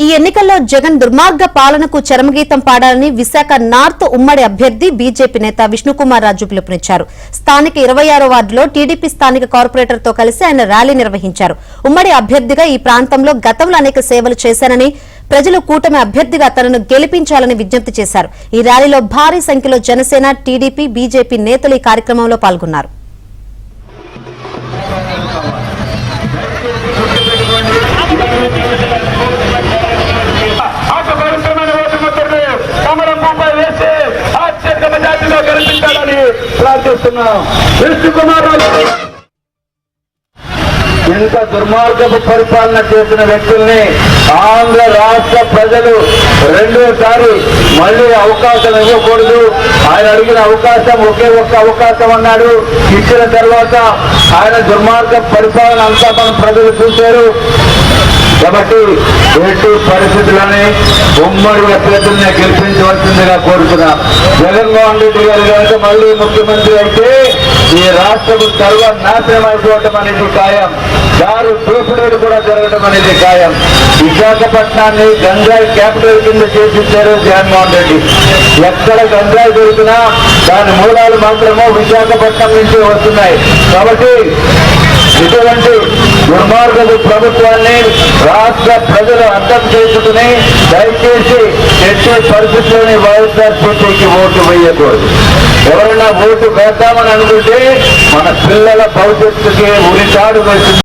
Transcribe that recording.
ఈ ఎన్నికల్లో జగన్ దుర్మార్గ పాలనకు చరమగీతం పాడాలని విశాఖ నార్త్ ఉమ్మడి అభ్యర్థి బీజేపీ నేత విష్ణుకుమార్ రాజు పిలుపునిచ్చారు. స్థానిక 26వ వార్డులో టీడీపీ స్థానిక కార్పొరేటర్ తో కలిసి ఆయన ర్యాలీ నిర్వహించారు. ఉమ్మడి అభ్యర్థిగా ఈ ప్రాంతంలో గతంలో అనేక సేవలు చేశానని, ప్రజలు కూటమి అభ్యర్థిగా తనను గెలిపించాలని విజ్ఞప్తి చేశారు. ఈ ర్యాలీలో భారీ సంఖ్యలో జనసేన, టీడీపీ, బీజేపీ నేతలు ఈ కార్యక్రమంలో పాల్గొన్నారు. ఇంత దుర్మార్గపు పరిపాలన చేసిన వ్యక్తుల్ని ఆంధ్ర రాష్ట్ర ప్రజలు రెండోసారి మళ్ళీ అవకాశం ఇవ్వకూడదు. ఆయన అడిగిన అవకాశం ఒకే ఒక్క అవకాశం అన్నాడు. ఇచ్చిన తర్వాత ఆయన దుర్మార్గ పరిపాలన అంతా మన ప్రజలు చూశారు. కాబట్టి ఎట్టి పరిస్థితులని ఉమ్మడి అభ్యర్థుల్ని గెలిపించవలసిందిగా కోరుతున్నా. జగన్మోహన్ రెడ్డి గారు కనుక మళ్ళీ ముఖ్యమంత్రి అయితే ఈ రాష్ట్రం సర్వనాశనం అయిపోవటం అనేది ఖాయం. దారు దోపిడీలు కూడా జరగడం అనేది ఖాయం. విశాఖపట్నాన్ని గంజాయి క్యాపిటల్ కింద చేసిచ్చారు జగన్మోహన్ రెడ్డి. ఎక్కడ గంజాయి దొరికినా దాని మూలాలు మాత్రమో విశాఖపట్నం నుంచి వస్తున్నాయి. కాబట్టి ఇటువంటి దుర్మార్గపు ప్రభుత్వాన్ని రాష్ట్ర ప్రజలు అర్థం చేసుకుని దయచేసి ఎట్టి పరిస్థితుల్లోని వైఎస్ఆర్సీపీకి ఓటు వేయకూడదు. ఎవరైనా ఓటు వేద్దామని అనుకుంటే మన పిల్లల భవిష్యత్తుకి ఉరితాడు వేస్తుంది.